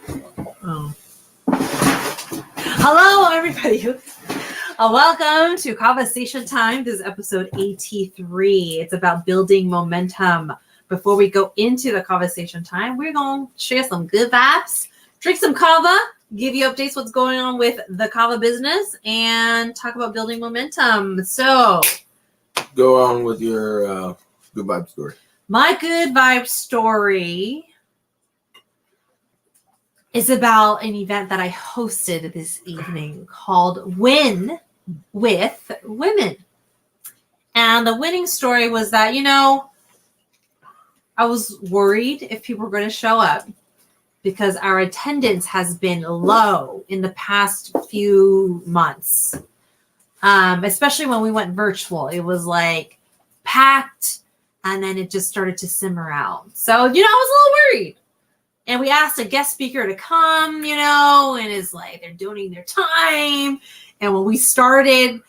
Oh. Hello, everybody. Welcome to Kava-sation time. This is episode 83. It's about building momentum. Before we go into the Kava-sation time, we're going to share some good vibes, drink some kava, give you updates what's going on with the kava business, and talk about building momentum. So, go on with your good vibe story. My good vibe story is about an event that I hosted this evening called Win with Women. And the winning story was that, I was worried if people were going to show up because our attendance has been low in the past few months. Especially when we went virtual. It was like packed and then it just started to simmer out. So, I was a little worried. And we asked a guest speaker to come, and it's like they're donating their time. And when we started,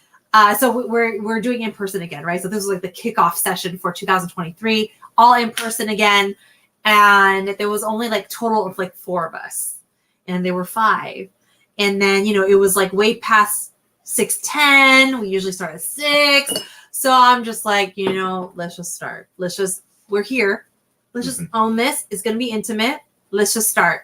so we're doing in person again, right? So this was like the kickoff session for 2023, all in person again. And there was only like total of like 4 of us, and there were 5. And then, it was like way past 6:10. We usually start at 6. So I'm just like, let's just start. We're here. Let's just own this. It's going to be intimate. Let's just start.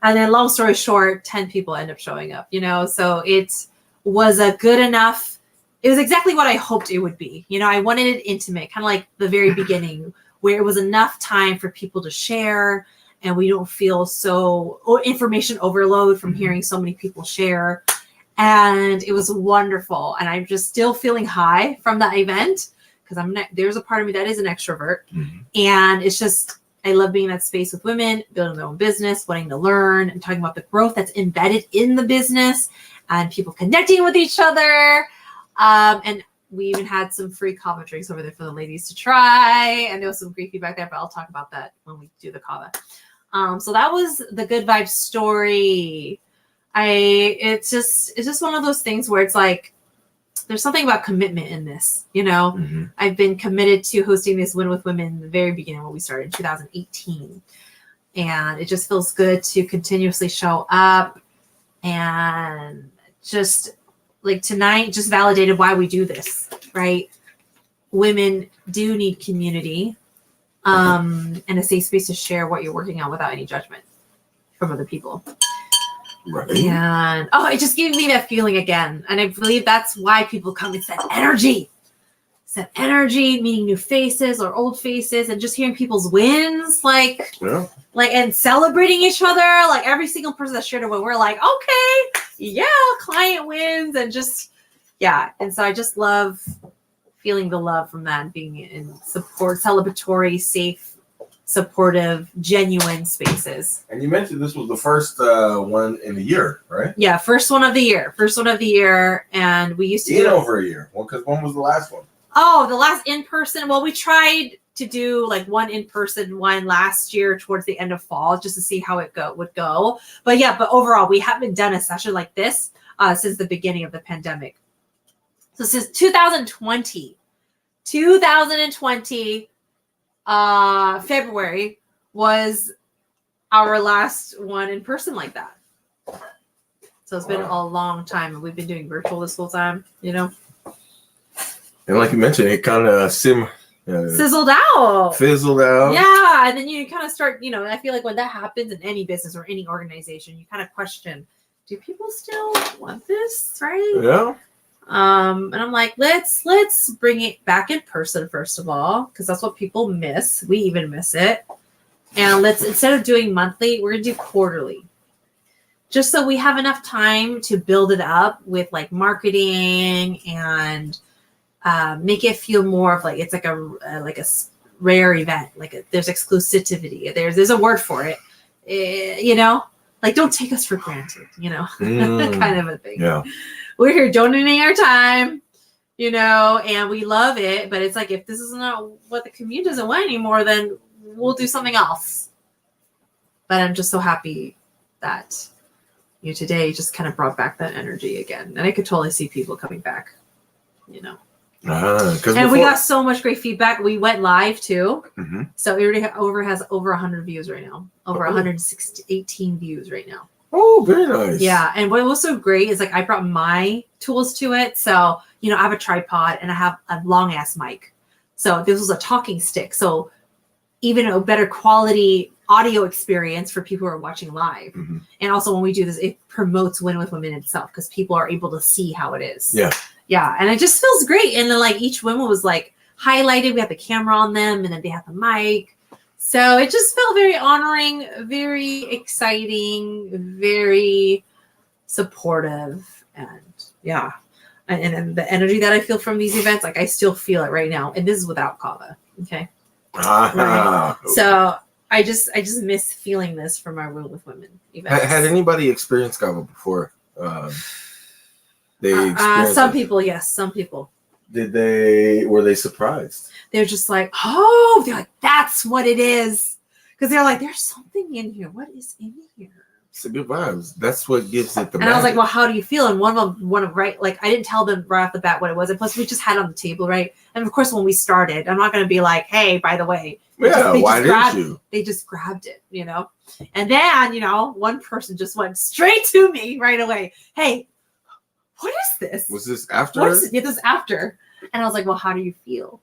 And then long story short, 10 people end up showing up, so it was it was exactly what I hoped it would be. I wanted it intimate, kind of like the very beginning where it was enough time for people to share and we don't feel so information overload from hearing so many people share. And it was wonderful. And I'm just still feeling high from that event because there's a part of me that is an extrovert. Mm-hmm. And it's just, I love being in that space with women, building their own business, wanting to learn and talking about the growth that's embedded in the business and people connecting with each other. And we even had some free kava drinks over there for the ladies to try. And there was some great feedback there, but I'll talk about that when we do the kava. So that was the good vibe story. It's just one of those things where it's like, there's something about commitment in this, Mm-hmm. I've been committed to hosting this Win with Women in the very beginning when we started in 2018. And it just feels good to continuously show up. And just like tonight, just validated why we do this, right? Women do need community and a safe space to share what you're working on without any judgment from other people. Right. And it just gave me that feeling again. And I believe that's why people come. It's that energy. It's that energy, meeting new faces or old faces and just hearing people's wins, and celebrating each other. Like every single person that shared a win, we're like, okay, yeah, client wins and just, yeah. And so I just love feeling the love from that, being in support, celebratory, safe, supportive, genuine spaces. And you mentioned this was the first one in the year, right? Yeah, first one of the year. And we used to do over a year. Well, because when was the last one? Oh, the last in-person. Well, we tried to do like one in-person one last year towards the end of fall just to see how it would go. But overall, we haven't done a session like this since the beginning of the pandemic. So since 2020, February was our last one in person like that. So it's been a long time, and we've been doing virtual this whole time, And like you mentioned, it kind of fizzled out. Yeah, and then you kind of start, I feel like when that happens in any business or any organization, you kind of question, do people still want this, right? Yeah. And I'm like, let's bring it back in person first of all, because that's what people miss. We even miss it. And let's, instead of doing monthly, we're gonna do quarterly, just so we have enough time to build it up with like marketing and make it feel more of like it's like a rare event. There's exclusivity. There's a word for it. Like don't take us for granted. Kind of a thing. Yeah. We're here donating our time, and we love it. But it's like, if this is not what the community doesn't want anymore, then we'll do something else. But I'm just so happy that today just kind of brought back that energy again. And I could totally see people coming back, And we got so much great feedback. We went live too. Mm-hmm. So it already has over 100 views right now. Over 118 views right now. Oh, very nice. Yeah. And what was so great is like I brought my tools to it. So, you know, I have a tripod and I have a long ass mic. So this was a talking stick. So even a better quality audio experience for people who are watching live. Mm-hmm. And also when we do this, it promotes Win with Women itself because people are able to see how it is. Yeah. Yeah. And it just feels great. And then like each woman was like highlighted. We had the camera on them and then they had the mic. So it just felt very honoring, very exciting, very supportive. And yeah. And the energy that I feel from these events, like I still feel it right now. And this is without Kava. Okay. Right. So I just miss feeling this from our Win with Women events. Had anybody experienced Kava before? They experienced some people, yes, some people. Were they surprised? They're just like, oh, they're like, that's what it is. Because they're like, there's something in here. What is in here? It's a good vibes. That's what gives it the And magic. I was like, well, how do you feel? And one of right, like I didn't tell them right off the bat what it was. And plus we just had it on the table, right? And of course when we started, I'm not gonna be like, hey, by the way. Why didn't you? They just grabbed it, you know? And then, you know, one person just went straight to me right away. Hey, what is this? Was this after? Yeah, this is after. And I was like, well, how do you feel?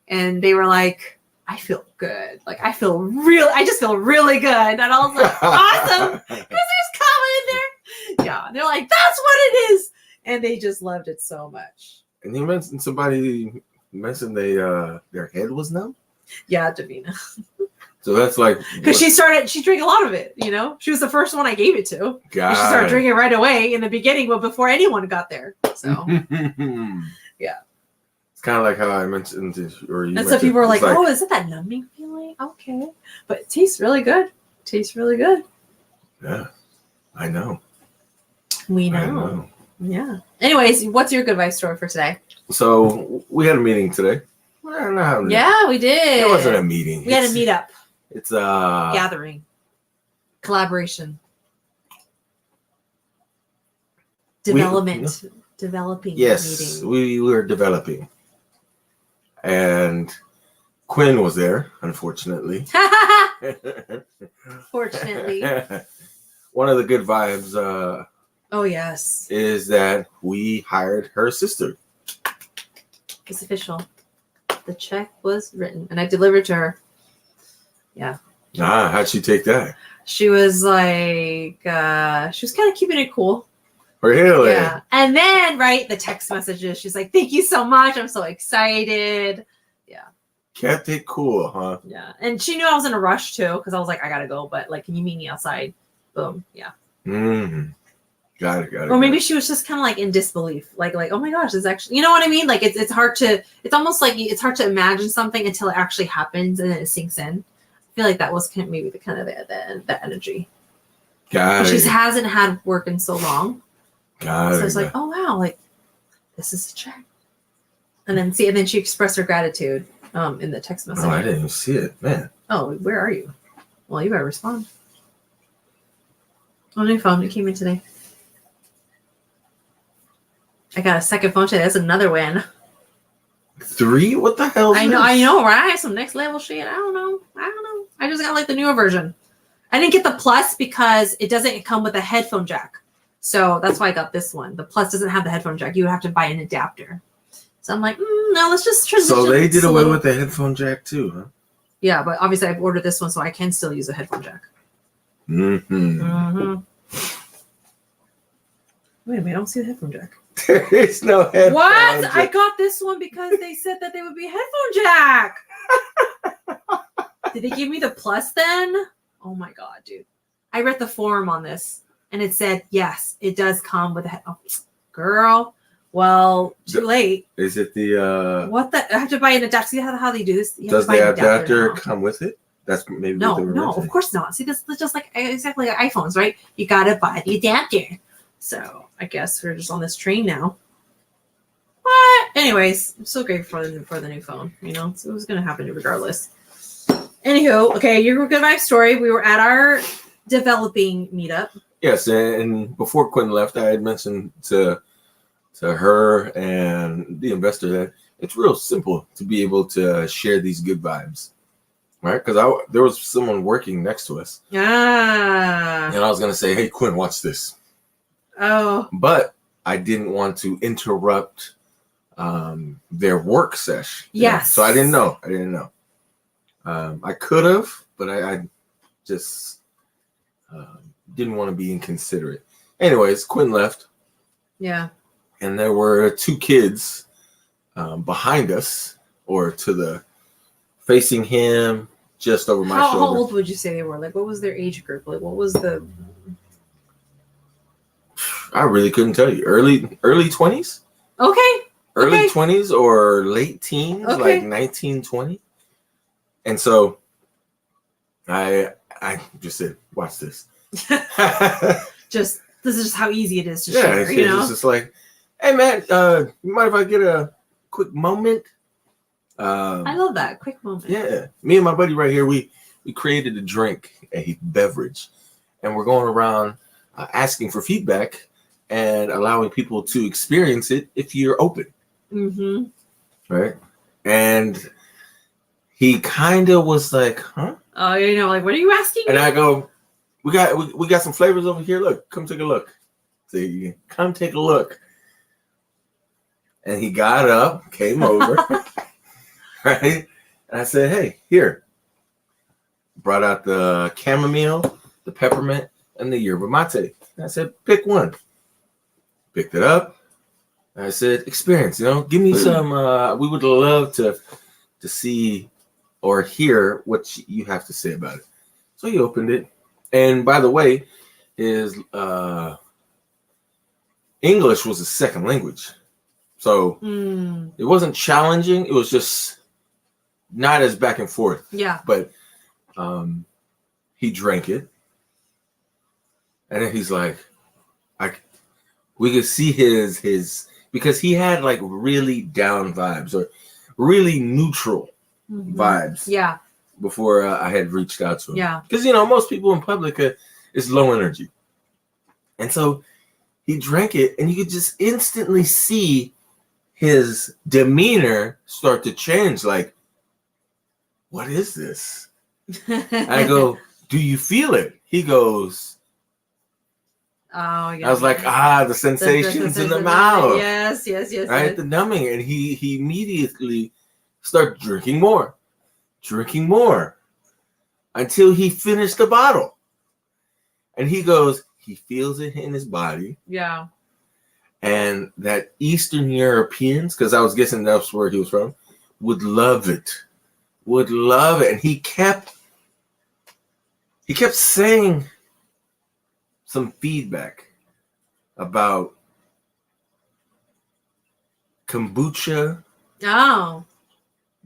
And they were like, I feel good. Like I just feel really good. And I was like, awesome. Because there's Kava in there. Yeah. And they're like, that's what it is. And they just loved it so much. And you mentioned somebody mentioned their head was numb? Yeah, Davina. So that's like because she drank a lot of it, you know. She was the first one I gave it to. She started drinking right away in the beginning, but before anyone got there. So yeah. It's kind of like how I mentioned and so people were like, oh, is it that numbing feeling? Okay. But it tastes really good. Yeah. I know. We know. Yeah. Anyways, what's your good vibe story for today? So we had a meeting today. Yeah, we did. It wasn't a meeting. We had a meetup. It's a gathering. Collaboration. Developing. Yes, meeting. we were developing. And Quinn was there, unfortunately. Fortunately. One of the good vibes oh yes. is that we hired her sister. It's official. The check was written and I delivered to her. Yeah. How'd she take that? She was like, she was kind of keeping it cool. Really? Yeah. And then, right, the text messages, she's like, thank you so much. I'm so excited. Yeah. Kept it cool, huh? Yeah. And she knew I was in a rush too, because I was like, I gotta go, but like, can you meet me outside? Boom. Yeah. Mm-hmm. Got it. Or maybe she was just kind of like in disbelief, like, oh my gosh, it's actually, you know what I mean? Like it's hard to, it's almost like it's hard to imagine something until it actually happens and then it sinks in. I feel like that was kind of maybe the kind of the energy. Got it. She hasn't had work in so long. Got it. So it's like, oh wow, like this is a check. And then she expressed her gratitude in the text message. Oh, I didn't even see it, man. Oh, where are you? Well, you better respond. Oh, new phone. It came in today. I got a second phone today. That's another win. 3? What the hell? I know, right? Some next level shit. I don't know. I just got like the newer version. I didn't get the plus because it doesn't come with a headphone jack. So that's why I got this one. The plus doesn't have the headphone jack. You have to buy an adapter. So I'm like, no, let's just transition. So they did away with the headphone jack too, huh? Yeah, but obviously I've ordered this one so I can still use a headphone jack. Mm-hmm. Wait a minute, I don't see the headphone jack. There is no headphone What? jack. I got this one because they said that they would be a headphone jack. Did they give me the plus then? Oh my god, dude. I read the forum on this and it said, yes, it does come with a headphone. Oh, girl. Well, too late. Is it the what the? I have to buy an adapter. See how they do this? Does the adapter come with it? That's maybe no, of course not. See, this is just like exactly like iPhones, right? You gotta buy the adapter. So I guess we're just on this train now. What? Anyways, I'm so grateful for the new phone. You know, so it was gonna happen regardless. Anywho, okay, your good vibe story. We were at our developing meetup. Yes, and before Quinn left, I had mentioned to to her and the investor that it's real simple to be able to share these good vibes, right? Because there was someone working next to us. Ah. And I was going to say, hey, Quinn, watch this. Oh. But I didn't want to interrupt their work session. Yes. So I didn't know. I could have, but I just didn't want to be inconsiderate. Anyways, Quinn left. Yeah. And there were two kids behind us, or to the facing him, just over my shoulder. How old would you say they were? Like, what was their age group? Like, what was the? I really couldn't tell you. Early 20s. Okay. Early 20s or late teens, okay. like 19, 20. And so I just said, watch this. This is just how easy it is to share, you know? It's just like, hey man, you mind if I get a quick moment? I love that. Quick moment. Yeah. Me and my buddy right here, we created a drink, a beverage, and we're going around asking for feedback and allowing people to experience it if you're open. Mm-hmm. Right? And he kind of was like, huh? Oh, you know, like, what are you asking? And I go, we got some flavors over here. Look, come take a look. So come take a look. And he got up, came over, right? And I said, hey, here. Brought out the chamomile, the peppermint, and the yerba mate. And I said, pick one. Picked it up. And I said, experience, give me some. We would love to see or hear what you have to say about it. So he opened it. And by the way, his English was a second language. So it wasn't challenging. It was just not as back and forth. Yeah. But he drank it. And then he's like, we could see his because he had like really down vibes or really neutral vibes. Yeah. Before I had reached out to him. Yeah. Because, most people in public is low energy. And so he drank it and you could just instantly see his demeanor start to change. Like, what is this? I go, do you feel it? He goes, oh, yeah. I was like, the sensations in the mouth. Yes. Right? Yes. The numbing. And he immediately started drinking more until he finished the bottle. And he goes, he feels it in his body. Yeah. And that Eastern Europeans, because I was guessing that's where he was from, would love it. And he kept saying some feedback about kombucha. Oh.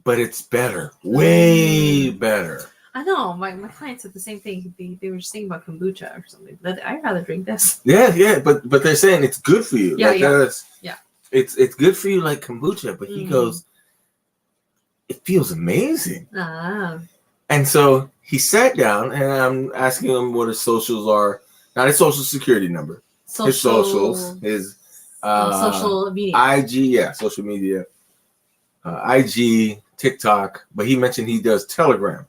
But it's better. Way better. I know. My client said the same thing. They were just thinking about kombucha or something. But I'd rather drink this. Yeah. But they're saying it's good for you. Yeah. It's good for you like kombucha. But he goes, it feels amazing. And so he sat down and I'm asking him what his socials are. Not his social security number. His socials. His social media. IG, social media. IG, TikTok, but he mentioned he does Telegram.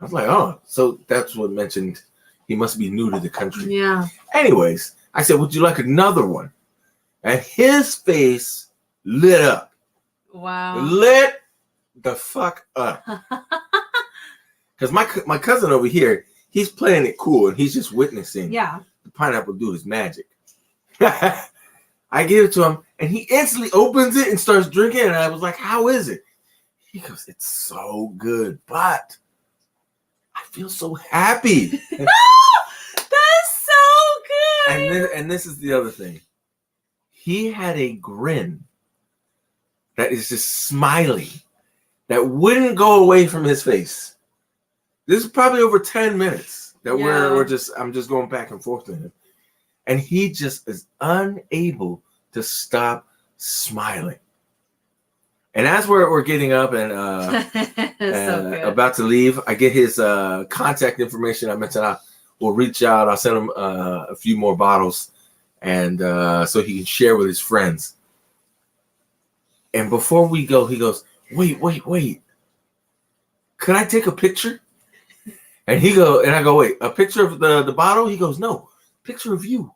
I was like, oh, so that's what mentioned he must be new to the country. Yeah. Anyways, I said, would you like another one? And his face lit up. Wow. Lit the fuck up. Because my cousin over here, he's playing it cool and he's just witnessing the pineapple do his magic. I give it to him, and he instantly opens it and starts drinking. And I was like, how is it? He goes, it's so good, but I feel so happy. That's so good. And this is the other thing. He had a grin that is just smiling, that wouldn't go away from his face. This is probably over 10 minutes that I'm just going back and forth to him. And he just is unable to stop smiling. And as we're getting up and about to leave, I get his contact information. I mentioned we'll reach out. I'll send him a few more bottles, and so he can share with his friends. And before we go, he goes, wait. Could I take a picture? And I go, wait, a picture of the bottle? He goes, no, picture of you.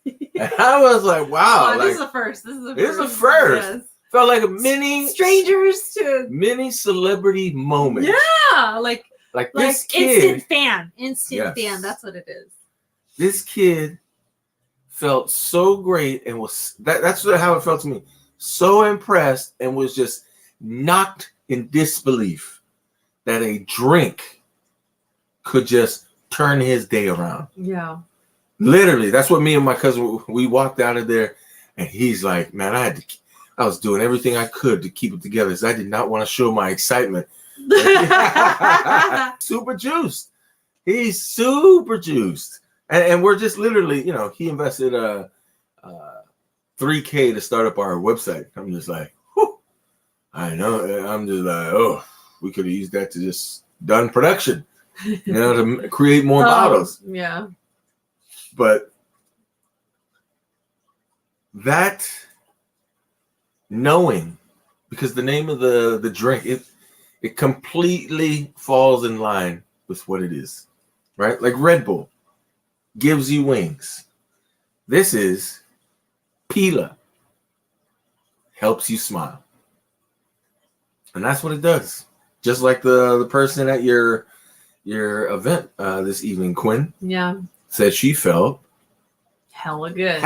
And I was like, wow. Oh, like, this is a first. This is a first. Yes. Felt like a mini celebrity moment. Yeah, like this kid, instant fan. That's what it is. This kid felt so great and that's how it felt to me. So impressed and was just knocked in disbelief that a drink could just turn his day around. Yeah. Literally, that's what me and my cousin, we walked out of there, and he's like, man, I was doing everything I could to keep it together because I did not want to show my excitement. Super juiced. He's super juiced. And we're just literally, he invested $3,000 to start up our website. I'm just like, whew. I know. I'm just like, oh, we could have used that to just done production, to create more bottles. Yeah. But that knowing, because the name of the drink, it completely falls in line with what it is, right? Like Red Bull gives you wings. This is Pila, helps you smile. And that's what it does. Just like the person at your event this evening, Quinn. Yeah. Said she felt hella good.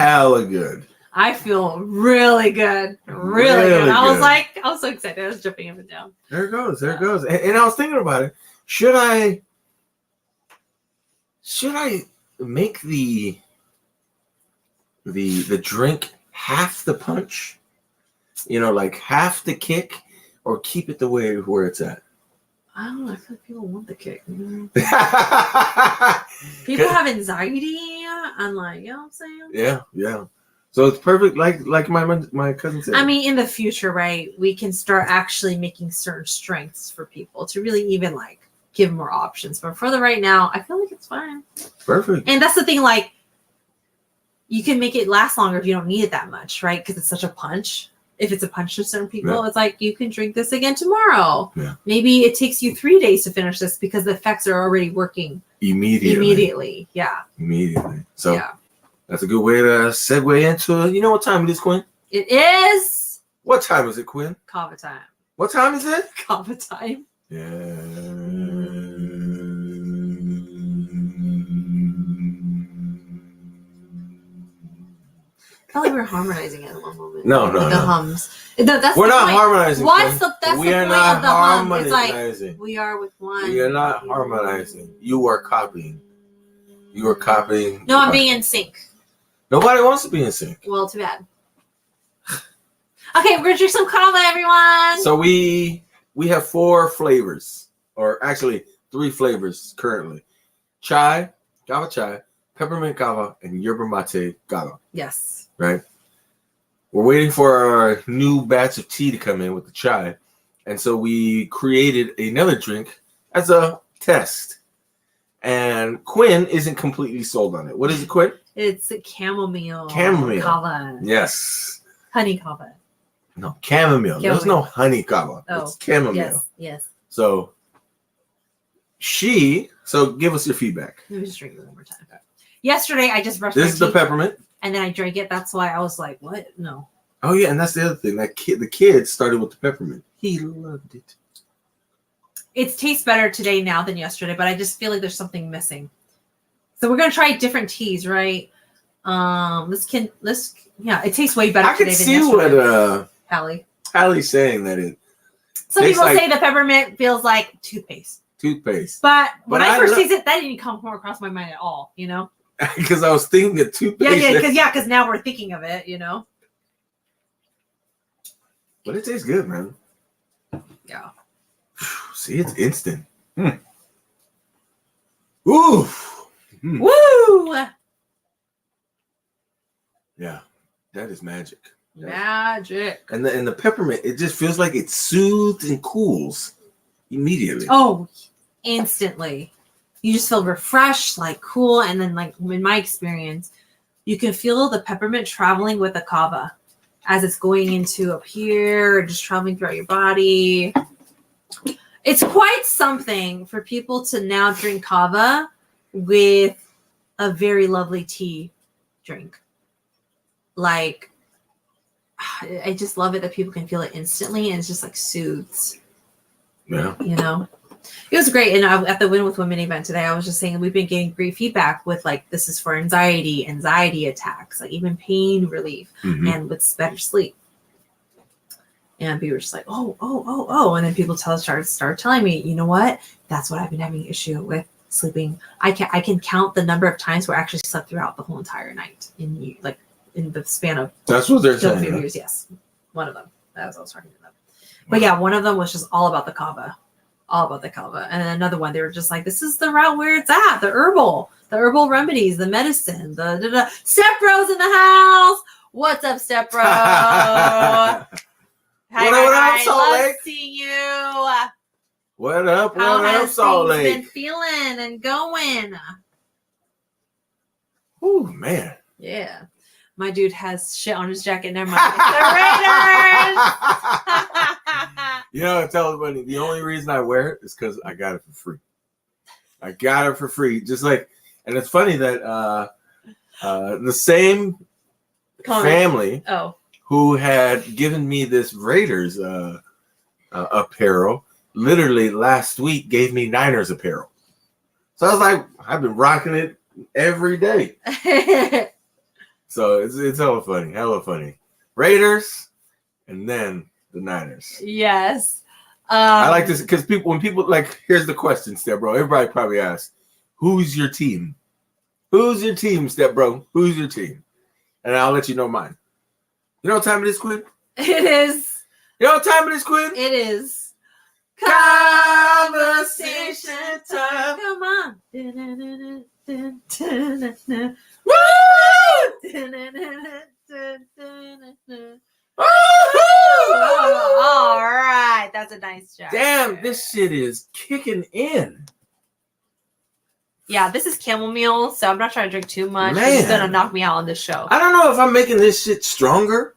I feel really good. Really good. I was so excited. I was jumping up and down. There it goes. And I was thinking about it. Should I make the drink half the punch? Like half the kick, or keep it the way where it's at? I don't know. I feel like people want the kick. People have anxiety and you know what I'm saying? Yeah. So it's perfect, like my cousin said. I mean, in the future, right, we can start actually making certain strengths for people to really even give more options. But for the right now, I feel like it's fine. Perfect. And that's the thing, you can make it last longer if you don't need it that much, right? Because it's such a punch. If it's a punch to certain people, it's like you can drink this again tomorrow. Yeah. Maybe it takes you 3 days to finish this because the effects are already working immediately. Yeah. Immediately. So that's a good way to segue into it. You know what time it is, Quinn? It is. What time is it, Quinn? Kava time. What time is it? Kava time. Yeah. I felt like we were harmonizing at one moment. No. The hums. That's we're not point. harmonizing. That's the point of the hum. It's harmonizing. We are with one. We are not harmonizing. You are copying. You are copying. No, I'm being in sync. Nobody wants to be in sync. Well, too bad. Okay, we're gonna drink some kava, everyone. So we have 4 flavors, or actually 3 flavors currently: chai, kava chai, peppermint kava, and yerba mate kava. Yes. Right. We're waiting for our new batch of tea to come in with the chai, and so we created another drink as a test. And Quinn isn't completely sold on it. What is it, Quinn? It's a chamomile kava. Yes. Honey kava. No, chamomile. There's no honey kava. Oh, it's chamomile. Yes. So give us your feedback. Let me just drink it one more time. Yesterday, I just brushed my teeth. This is the peppermint. And then I drank it. That's why I was like, what? No. Oh, yeah. And that's the other thing. The kid started with the peppermint. He loved it. It tastes better today now than yesterday, but I just feel like there's something missing. So we're going to try different teas, right? It tastes way better today than yesterday. I can see what Hallie's saying that it. Some people say the peppermint feels like toothpaste. But when I first tasted it, that didn't come across my mind at all, Because I was thinking of toothpaste. Because now we're thinking of it, But it tastes good, man. Yeah. See, it's instant. Ooh. Woo! Yeah, that is magic. Magic. And the peppermint, it just feels like it soothes and cools immediately. Oh, instantly. You just feel refreshed, cool, and then in my experience, you can feel the peppermint traveling with the kava as it's going into up here, just traveling throughout your body. It's quite something for people to now drink kava with a very lovely tea drink. Like, I just love it that people can feel it instantly, and it's just like soothes. Yeah. You know? It was great. And at the Win with Women event today, I was just saying we've been getting great feedback with like, this is for anxiety attacks, like even pain relief, and with better sleep. And people were just like, oh. And then people start telling me, you know what? That's what I've been having an issue with sleeping. I can count the number of times where I actually slept throughout the whole entire night in the span of that's what they're saying. Years. Yes. One of them. That's what I was talking to them. But yeah, one of them was just all about the kava. And then another one, they were just like, this is the route where it's at. The herbal remedies, the medicine, the Step Bro's in the house. What's up, Step Bro? Hi, what up, Salt Lake? Love to see you. What up, How has Salt things Lake? been feeling and going? Oh, man. Yeah. My dude has shit on his jacket. Never mind. It's the Raiders. You know, I tell everybody, the only reason I wear it is because I got it for free. Just like, and it's funny that the same family who had given me this Raiders apparel literally last week gave me Niners apparel. So I was like, I've been rocking it every day. So it's hella funny. Raiders and then the Niners. Yes. I like this because when people like, here's the question, Step Bro. Everybody probably asks, who's your team? Who's your team, Step Bro? Who's your team? And I'll let you know mine. You know what time it is, Quinn? It is. You know what time it is, Quinn? It is. Kava-sation time. Come on. Woo! All right. That's a nice job. Damn, this shit is kicking in. Yeah, this is chamomile, so I'm not trying to drink too much. Man. It's going to knock me out on this show. I don't know if I'm making this shit stronger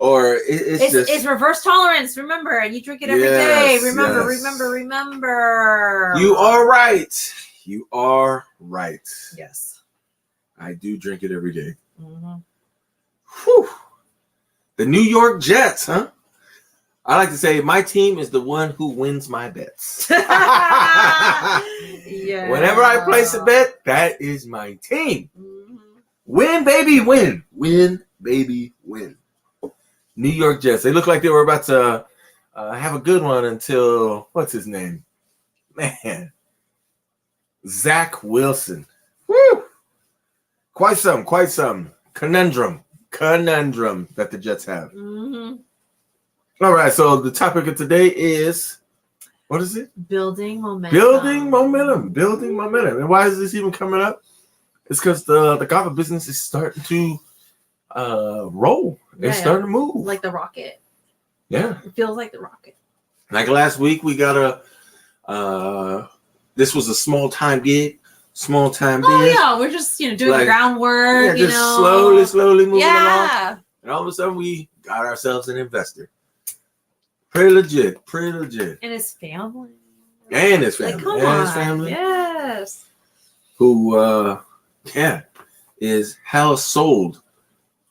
or it's reverse tolerance. Remember, and you drink it every day. Remember. You are right. Yes. I do drink it every day. Mm-hmm. Whew. The New York Jets, huh? I like to say my team is the one who wins my bets. Yeah. Whenever I place a bet, that is my team. Mm-hmm. Win, baby, win. Win, baby, win. New York Jets. They look like they were about to have a good one until, what's his name? Man. Zach Wilson. Woo! Quite some. Conundrum that the Jets have. Mm-hmm. All right, so the topic of today is, what is it? Building momentum. And why is this even coming up? It's because the Kava business is starting to roll. It's starting to move. Like the rocket. Yeah. It feels like the rocket. Like last week, we got this was a small time gig. Oh, yeah. We're just, doing the groundwork, just slowly moving along. And all of a sudden, we got ourselves an investor. Pretty legit. And his family. Like, come on. His family. Yes. Who, is hella sold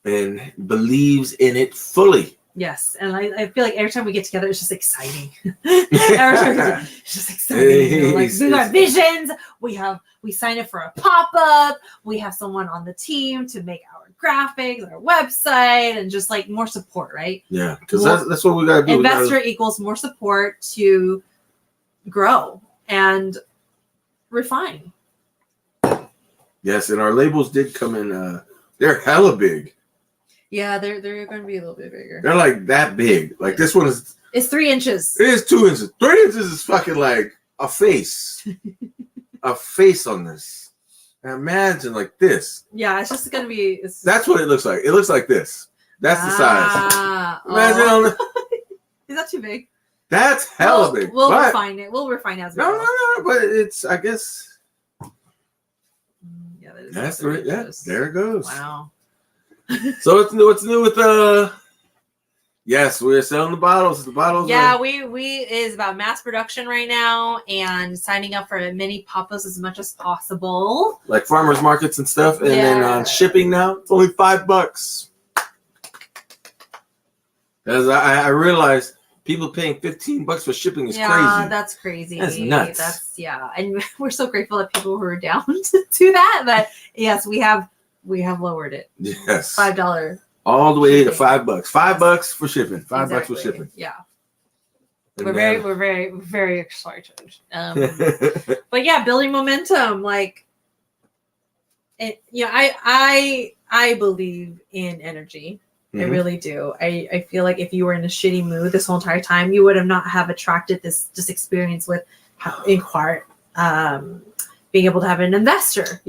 and believes in it fully. Yes. And I feel like every time we get together, it's just exciting. It's just exciting. We got visions. We signed up for a pop-up. We have someone on the team to make our graphics, our website, and just like more support, right? Yeah, because that's what we got to do. Investor equals more support to grow and refine. Yes, and our labels did come in. They're hella big. Yeah, they're going to be a little bit bigger. They're like that big. Like this one is. It's 3 inches. It is 2 inches. 3 inches is fucking like a face. A face on this. And imagine like this. Yeah, it's just going to be. That's what it looks like. It looks like this. That's the size. Imagine on the. Is that too big? That's hella big. We'll refine it. We'll refine it as we go. No. But it's, I guess. Yeah, that is. That's right. Yeah, there it goes. Wow. So what's new with Yes, we're selling the bottles. The bottles. Yeah, we is about mass production right now and signing up for many pop-ups as much as possible. Like farmers markets and stuff, and then on shipping now, it's only $5. As I realized, people paying $15 for shipping is crazy. Yeah, that's crazy. That's nuts. That's and we're so grateful that people who are down to do that. But yes, we have lowered it. Yes, $5. All the way to $5. $5 for shipping. $5 for shipping. Yeah. And We're very excited. But yeah, building momentum. Like, I believe in energy. I really do. I feel like if you were in a shitty mood this whole entire time, you would have not have attracted this experience with being able to have an investor,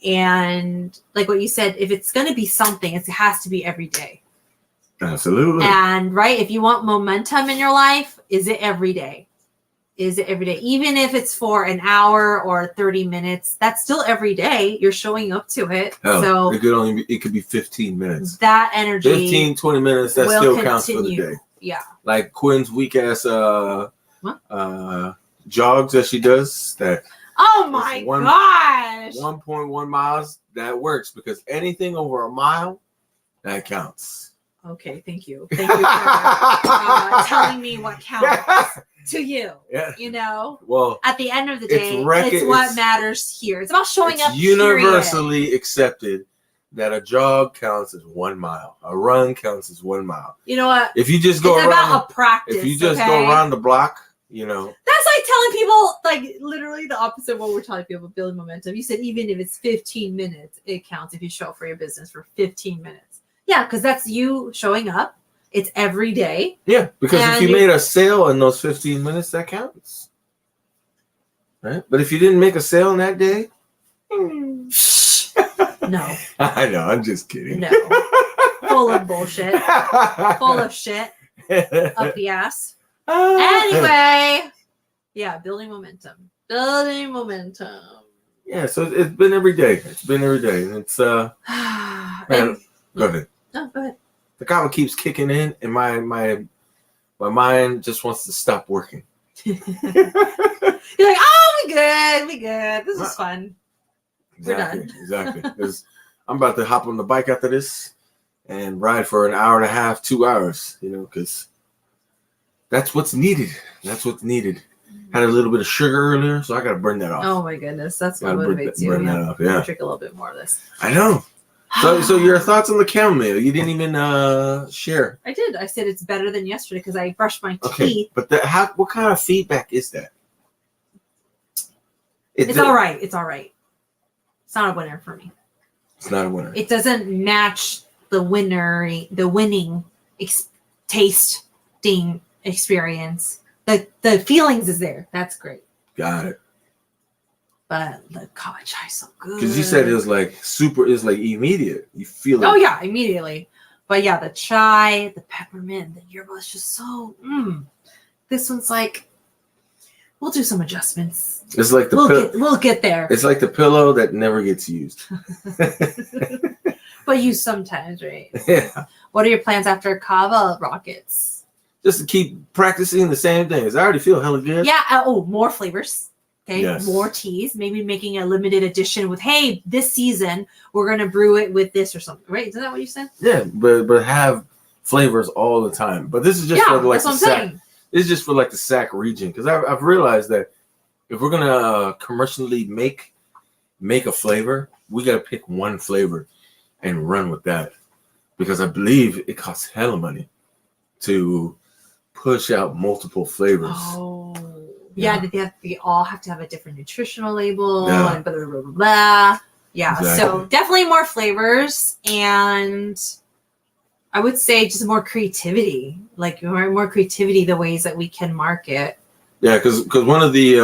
and like what you said, if it's going to be something, it has to be every day. Absolutely. And right, if you want momentum in your life, is it every day? Is it every day? Even if it's for an hour or 30 minutes, that's still every day. You're showing up to it. Hell, so it could be 15 minutes. That energy 15, 20 minutes, that still counts for the day. Yeah. Like Quinn's weak ass jogs that she does that. Oh my gosh. 1.1 miles, that works because anything over a mile, that counts. Okay, thank you. Thank you for telling me what counts to you. Yeah. Well, at the end of the day, it's what matters here. It's about showing up. Universally accepted that a jog counts as 1 mile. A run counts as 1 mile. You know what? If you just go it's around about a practice. If you just go around the block, That's like telling people, like, literally the opposite of what we're telling people about building momentum. You said even if it's 15 minutes, it counts if you show up for your business for 15 minutes. Yeah, because that's you showing up. It's every day. Yeah, because if you made a sale in those 15 minutes, that counts. Right? But if you didn't make a sale in that day, no. I know, I'm just kidding. No. Full of bullshit. Full of shit. Up the ass. Anyway. Yeah, building momentum. Building momentum. Yeah, so it's been every day. It's been every day. And it's man, go ahead. No, go ahead. The kava keeps kicking in and my mind just wants to stop working. You're like, oh, we good. This is fun. Exactly. We're done. Exactly. Because I'm about to hop on the bike after this and ride for an hour and a half, 2 hours, because that's what's needed. That's what's needed. Had a little bit of sugar earlier, so I got to burn that off. Oh my goodness. That's what motivates you. Burn that off, yeah. Drink a little bit more of this. I know. So your thoughts on the chamomile? You didn't even share. I did. I said it's better than yesterday because I brushed my teeth. But what kind of feedback is that? It's all right. It's all right. It's not a winner for me. It's not a winner. It doesn't match the winning tasting experience. The feelings is there. That's great. Got it. But the kava chai is so good. Because you said it was like it's like immediate. You feel it. Oh yeah, immediately. But yeah, the chai, the peppermint, the yerba is just so This one's like, we'll do some adjustments. It's like we'll get there. It's like the pillow that never gets used. But used sometimes, right? Yeah. What are your plans after Kava Rockets? Just to keep practicing the same things. I already feel hella good. Yeah. More flavors. Okay. Yes. More teas. Maybe making a limited edition with, hey, this season we're gonna brew it with this or something. Right? Is that what you said? Yeah, but have flavors all the time. But this is just for like the Sac. This is just for like the Sac region because I've realized that if we're gonna commercially make a flavor, we gotta pick one flavor and run with that because I believe it costs hella money to push out multiple flavors. Oh, yeah. They all have to have a different nutritional label and blah, blah, blah, blah. Yeah, exactly. So definitely more flavors and I would say just more creativity, like more creativity, the ways that we can market. Yeah, because one of the,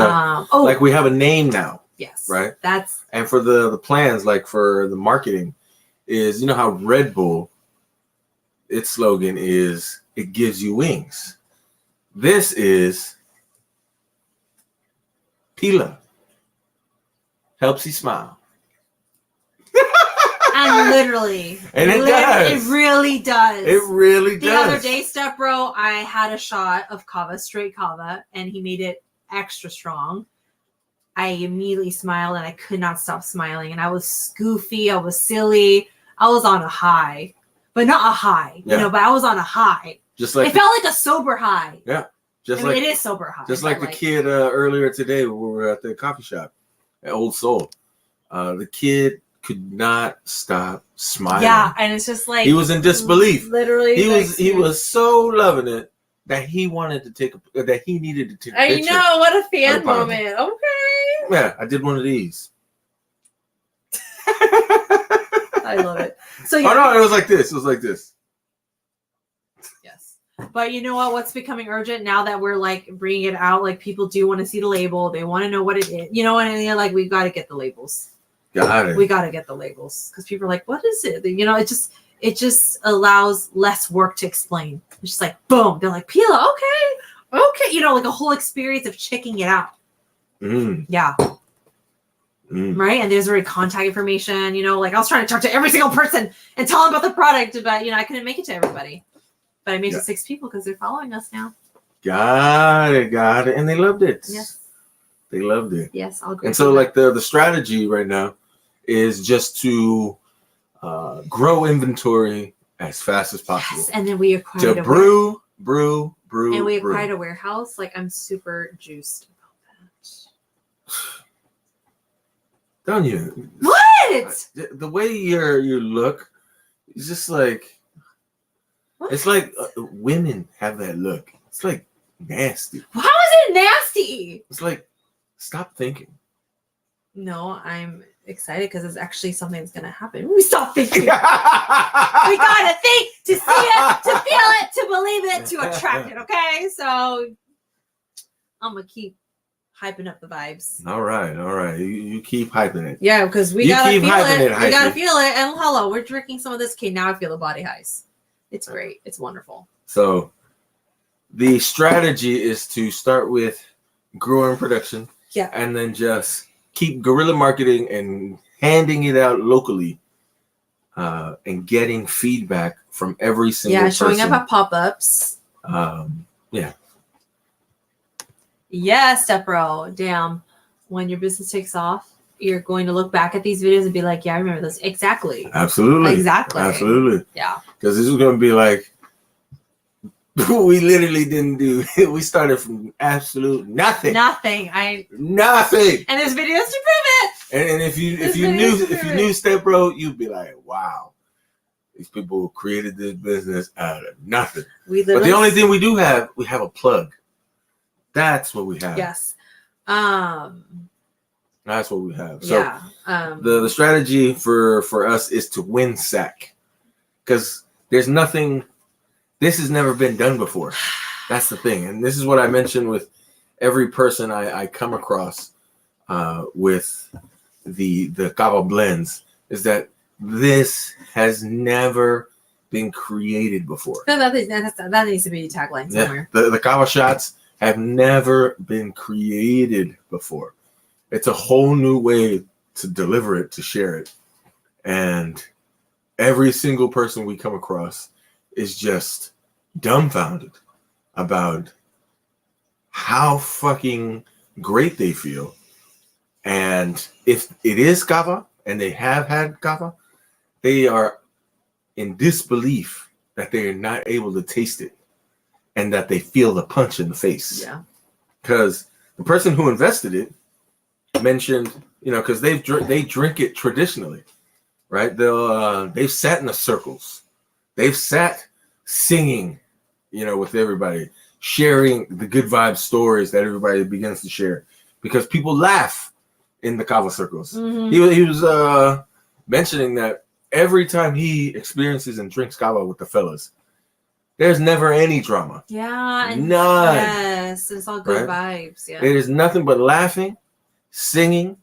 like we have a name now. Yes. Right? And for the plans, like for the marketing is, how Red Bull, its slogan is, it gives you wings. This is Pila. Helps you smile. And Literally. And it does. It really does. It really does. The other day, Step Bro, I had a shot of Kava, straight Kava, and he made it extra strong. I immediately smiled and I could not stop smiling. And I was goofy. I was silly. I was on a high, but not a high, you know, but I was on a high. Just like it felt like a sober high. Yeah. I mean, it is sober high. Just like the kid earlier today when we were at the coffee shop at Old Soul. The kid could not stop smiling. Yeah, and it's just like he was in disbelief. Literally, he was so loving it that he wanted to take that he needed to take a picture. I know, what a fan moment. Okay. Yeah, I did one of these. I love it. So yeah. Oh no, it was like this. It was like this. Yes. But you know what? What's becoming urgent now that we're like bringing it out? Like people do want to see the label. They want to know what it is. You know what? And they're like, we got to get the labels. Got it. We got to get the labels because people are like, what is it? You know, it just allows less work to explain. It's just like, boom. They're like, Pila, okay. You know, like a whole experience of checking it out. Yeah. Right. And there's already contact information, you know, like I was trying to talk to every single person and tell them about the product, but you know, I couldn't make it to everybody. But I made it to 6 people because they're following us now. Got it. And they loved it. Yes. They loved it. Yes, I'll agree. And so like the strategy right now is just to grow inventory as fast as possible. Yes, and then we acquired to brew. And we acquired a warehouse. Like I'm super juiced about that. Don't you? What? The way you look, it's just like what? It's like women have that look. It's like nasty. How is it nasty? It's like stop thinking. No, I'm excited because it's actually something that's gonna happen. We stop thinking. We gotta think to see it, to feel it, to believe it, to attract it. Okay, so I'm gonna keep hyping up the vibes. All right. You keep hyping it. Yeah, because we gotta feel it. We gotta feel it. And hello, we're drinking some of this. Okay, now I feel the body highs. It's great. It's wonderful. So the strategy is to start with growing production. Yeah. And then just keep guerrilla marketing and handing it out locally and getting feedback from every single person. Yeah, showing up at pop-ups. Yeah. Yes, Stepbro. Damn. When your business takes off, you're going to look back at these videos and be like, yeah, I remember this. Exactly. Absolutely. Yeah. Because this is going to be like, we literally didn't do it. We started from absolute nothing. Nothing. Nothing. And there's videos to prove it. And if you knew Stepbro, you'd be like, wow, these people created this business out of nothing. But the only thing we do have, we have a plug. That's what we have. Yes. That's what we have. So yeah. The strategy for us is to win SAC. Because there's nothing, this has never been done before. That's the thing. And this is what I mentioned with every person I come across with the Kava blends, is that this has never been created before. That needs to be a tagline somewhere. Yeah, the Kava Shots have never been created before. It's a whole new way to deliver it, to share it. And every single person we come across is just dumbfounded about how fucking great they feel. And if it is Kava, and they have had Kava, they are in disbelief that they are not able to taste it and that they feel the punch in the face. Yeah. Because the person who invested it mentioned, because they drink it traditionally, right? They've sat in the circles. They've sat singing, with everybody, sharing the good vibe stories that everybody begins to share because people laugh in the Kava circles. Mm-hmm. He was mentioning that every time he experiences and drinks Kava with the fellas, there's never any drama. Yeah. None. Yes. It's all good vibes. Yeah. It is nothing but laughing, singing,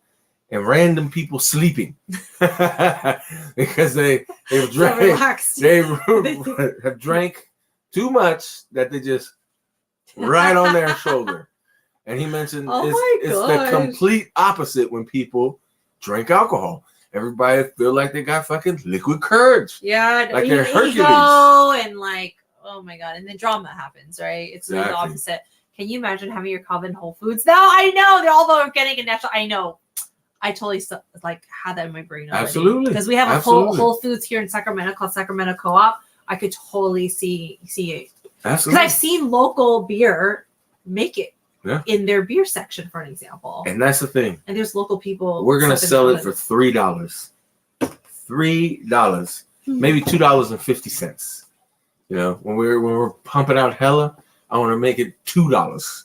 and random people sleeping because they've drank, they have drank too much that they just right on their shoulder. And he mentioned it's the complete opposite when people drink alcohol. everybody feel like they got fucking liquid courage. Yeah, Like they're Hercules. ego and like, oh my god, and then drama happens, right? It's really the Exactly. opposite. Can you imagine having your Kava in Whole Foods? No, I know they're all about organic and natural. I know. I totally like had that in my brain already. Absolutely. Because we have a Absolutely. Whole Foods here in Sacramento called Sacramento Co-op. I could totally see it. Absolutely. Because I've seen local beer make it Yeah. in their beer section, for an example. And that's the thing. And there's local people. We're gonna sell it for $3. $3, maybe $2.50. You know, when we're pumping out hella, I want to make it $2.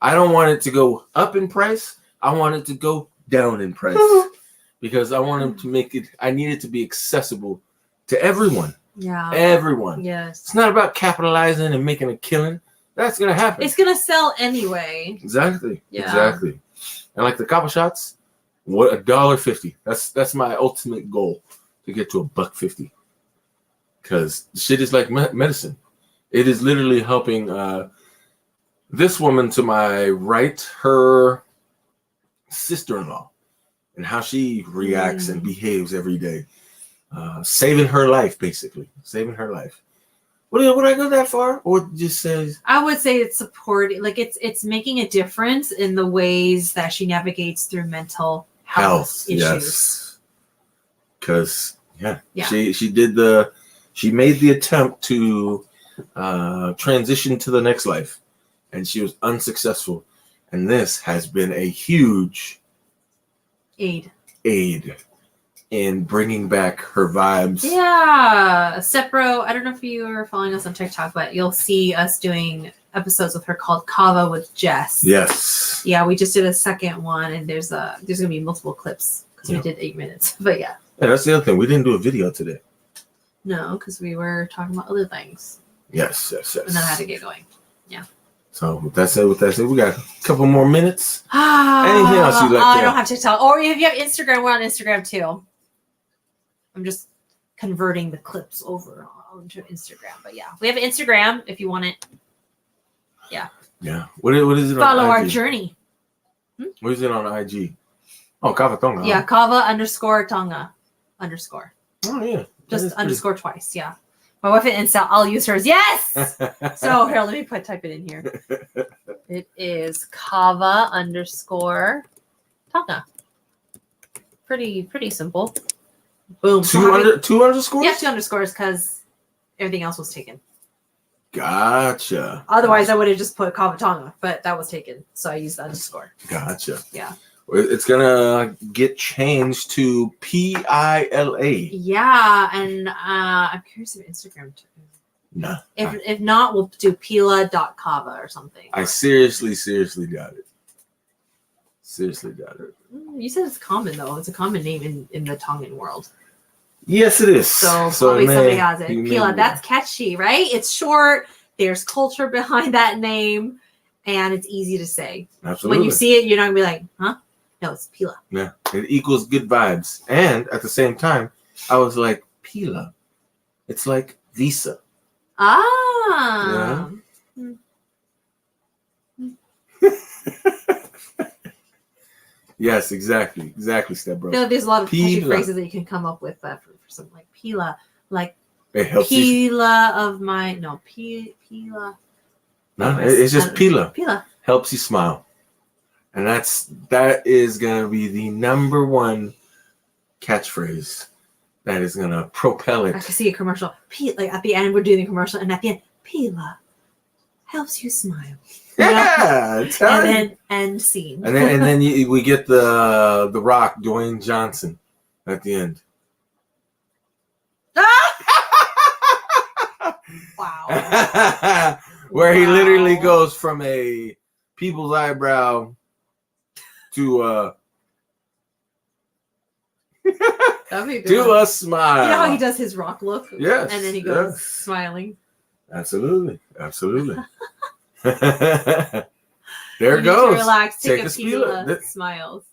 I don't want it to go up in price. I want it to go down in price because I want them to make it. I need it to be accessible to everyone. Yeah. Everyone. Yes. It's not about capitalizing and making a killing. That's gonna happen. It's gonna sell anyway. Exactly. Yeah. Exactly. And like the Kava Shots, what $1.50. That's my ultimate goal, to get to $1.50. Because shit is like medicine. It is literally helping this woman to my right, her sister-in-law, and how she reacts and behaves every day. Saving her life, basically. Saving her life. Would I go that far? Or just says I would say it's supporting, like it's making a difference in the ways that she navigates through mental health issues. Yes. Because Yeah. she made the attempt to transition to the next life, and she was unsuccessful. And this has been a huge Aid in bringing back her vibes. Yeah. Sepro, I don't know if you are following us on TikTok, but you'll see us doing episodes with her called Kava with Jess. Yes. Yeah, we just did a second one, and there's gonna be multiple clips because we did 8 minutes. But yeah. Yeah, that's the other thing. We didn't do a video today. No, because we were talking about other things. Yes. And then I had to get going. So with that said, we got a couple more minutes. Anything else you'd like I to- don't have TikTok. Or if you have Instagram, we're on Instagram too. I'm just converting the clips over onto Instagram. But yeah, we have an Instagram if you want it. Yeah. What is it Follow on our IG? journey. What is it on IG? Oh, Kava Tonga. Yeah, Kava_Tonga_. Oh yeah. Just underscore twice. Yeah. My wife at Insta, I'll use hers. Yes. So here, let me type it in here. It is Kava_Tonga. Pretty simple. Boom. two underscores? Yeah, 2 underscores because everything else was taken. Gotcha. Otherwise, I would have just put Kava-Tonga, but that was taken. So I used the underscore. Gotcha. Yeah. It's gonna get changed to PILA. Yeah, and I'm curious if Instagram too. No. If not, we'll do pila.kava or something. I seriously doubt it. Seriously doubt it. You said it's common though. It's a common name in the Tongan world. Yes, it is. So probably somebody has it. you may Pila, be that's catchy, right? It's short. There's culture behind that name, and it's easy to say. Absolutely. When you see it, you're not gonna be like, huh? No, it's Pila. Yeah, it equals good vibes. And at the same time, I was like, Pila. It's like Visa. Ah. Yes, exactly, stepbro. No, there's a lot of catchy Pila. phrases that you can come up with for something like Pila, like It helps you. Pila of my Pila. No, it's just Pila. Pila. Helps you smile. And that is gonna be the #1 catchphrase that is gonna propel I it. can see a commercial. Like at the end, we're doing the commercial, and at the end, Pila helps you smile. Yeah, And then end scene. and then we get the Rock, Dwayne Johnson, at the end. Wow. Where he literally Wow. goes from a people's eyebrow to That'd be a good to one. a smile. You know how he does his rock look? Yes, And then he goes yes. smiling. Absolutely. There You it need goes. to relax, take a Pila. Pila, smiles.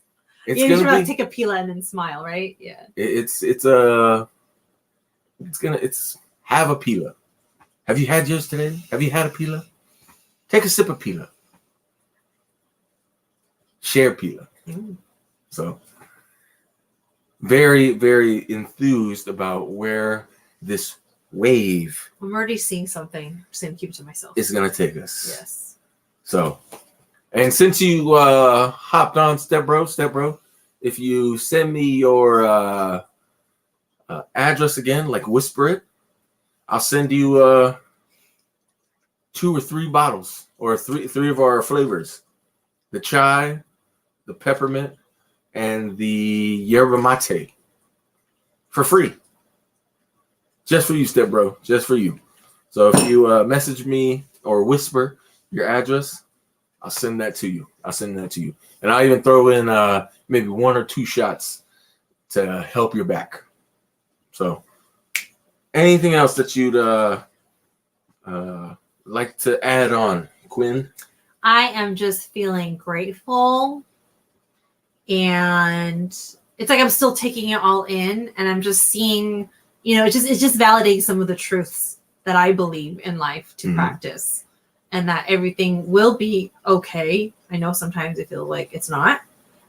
It's You need to gonna relax, be. take a Pila and then smile, right? Yeah. It's have a Pila. Have you had yours today? Have you had a Pila? Take a sip of Pila. Share Pila. Mm. So very, very enthused about where this wave I'm already seeing something. I'm just gonna keep it to myself. is gonna take us. Yes. So, and since you hopped on, Step Bro, if you send me your address again, like whisper it, I'll send you 2 or 3 bottles, or three of our flavors: the chai, the peppermint, and the yerba mate, for free. Just for you, Step Bro. Just for you. So if you message me or whisper your address, I'll send that to you. And I'll even throw in maybe 1 or 2 shots to help your back. So anything else that you'd like to add on, Quinn? I am just feeling grateful, and it's like I'm still taking it all in, and I'm just seeing, it's just validating some of the truths that I believe in life to practice, and that everything will be okay. I know sometimes I feel like it's not,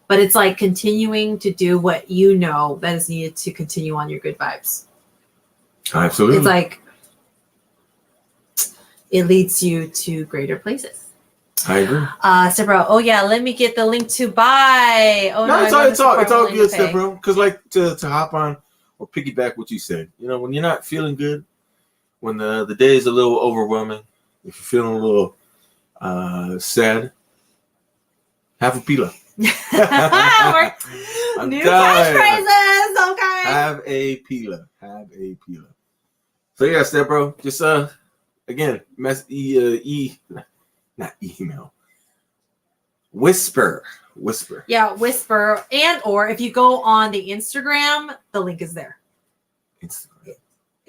but it's like continuing to do what that is needed to continue on your good vibes. Absolutely. It's like it leads you to greater places. I agree. Step Bro. Oh yeah, let me get the link to buy. Oh no, it's all good, okay. Step Bro. Because like to hop on or piggyback what you said. When you're not feeling good, when the day is a little overwhelming, if you're feeling a little sad, have a pila. New catchphrases, okay. Have a pila. So yeah, Step Bro. Just again, not email. Whisper. Yeah, whisper, and or if you go on the Instagram, the link is there. It's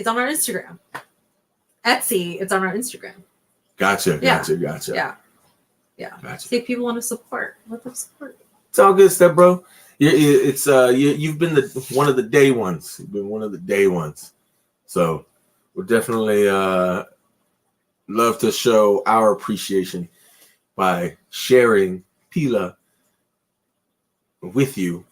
on our Instagram. Etsy, it's on our Instagram. Gotcha. Yeah. Gotcha. See if people want to support. Let them support. It's all good, Step Bro. You've been one of the day ones. You've been one of the day ones. So we'll definitely love to show our appreciation by sharing Pila with you,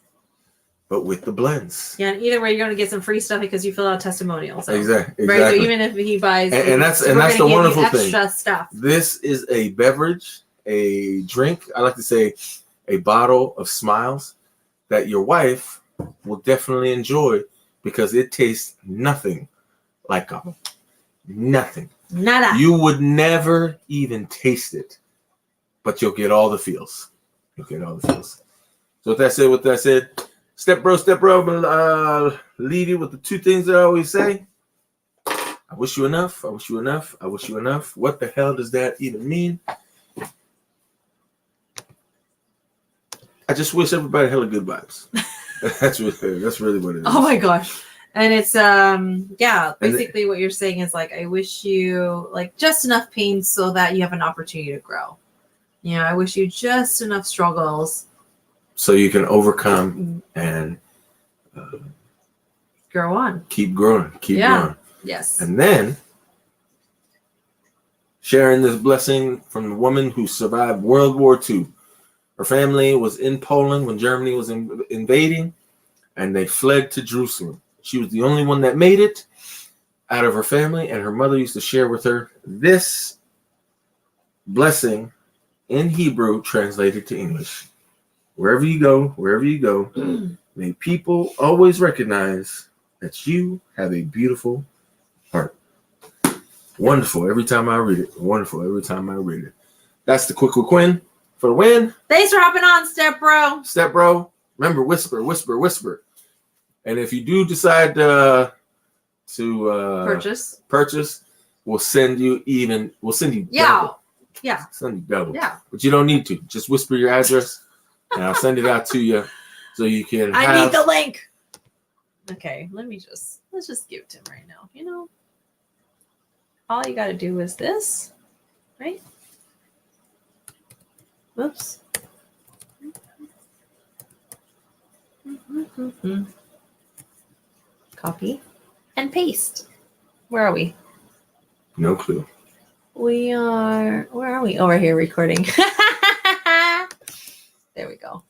but with the blends. Yeah, and either way, you're going to get some free stuff because you fill out testimonials. So. Exactly. Right. So even if he buys, and that's the wonderful thing. Extra stuff. This is a beverage, a drink. I like to say, a bottle of smiles that your wife will definitely enjoy because it tastes nothing like Kava. Nothing. Nada. You would never even taste it, but you'll get all the feels. So with that said, Step Bro, I'm gonna leave you with the 2 things that I always say. I wish you enough. What the hell does that even mean? I just wish everybody hella good vibes. That's really what it is. Oh my gosh. And it's basically what you're saying is like, I wish you like just enough pain so that you have an opportunity to grow. I wish you just enough struggles so you can overcome and grow on. Keep growing. Growing. Yes. And then sharing this blessing from the woman who survived World War II. Her family was in Poland when Germany was invading, and they fled to Jerusalem. She was the only one that made it out of her family, and her mother used to share with her this blessing in Hebrew translated to English. Wherever you go, may people always recognize that you have a beautiful heart. Wonderful every time I read it. That's the Quick with Quinn for the win. Thanks for hopping on, Step Bro. Remember, whisper. And if you do decide to purchase, we'll send you double. Yeah. Send you double. Yeah. But you don't need to. Just whisper your address, and I'll send it out to you so you can. I need the link. Okay, let's just give it to him right now. All you got to do is this, right? Whoops. Copy and paste. Where are we? No clue. Where are we? Over here recording. There we go.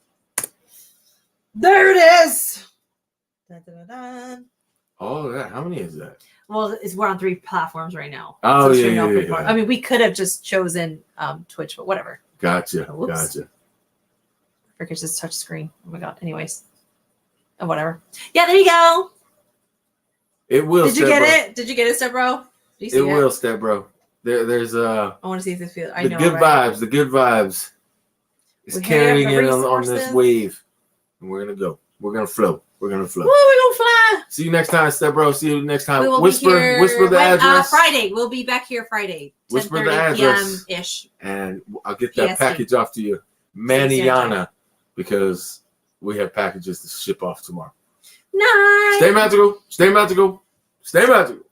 There it is. Dun, dun, dun, dun. Oh, that. How many is that? Well, we're on 3 platforms right now. Oh, it's yeah, showing yeah, all 3 yeah. platforms. I mean, we could have just chosen Twitch, but whatever. Gotcha. Oh, whoops. Gotcha. Freaking just touch screen. Oh my god. Anyways. Oh, whatever. Yeah, there you go. It will. Did you get it? Did you get it, Step Bro? Did you see it will, Step Bro. There's I want to see if this feels. I the know, good right? vibes. The good vibes. It's We're carrying here in to on this resources. wave, and we're gonna go. We're gonna flow. We're gonna flow. Woo, we're gonna fly. See you next time, Step Bro. See you next time. We will Whisper be here the address. Friday. We'll be back here Friday. Whisper the 10:30 address. p.m. ish. And I'll get that PST. package off to you, Manana, because we have packages to ship off tomorrow. Nice. Stay magical. Stay magical. Stay magical.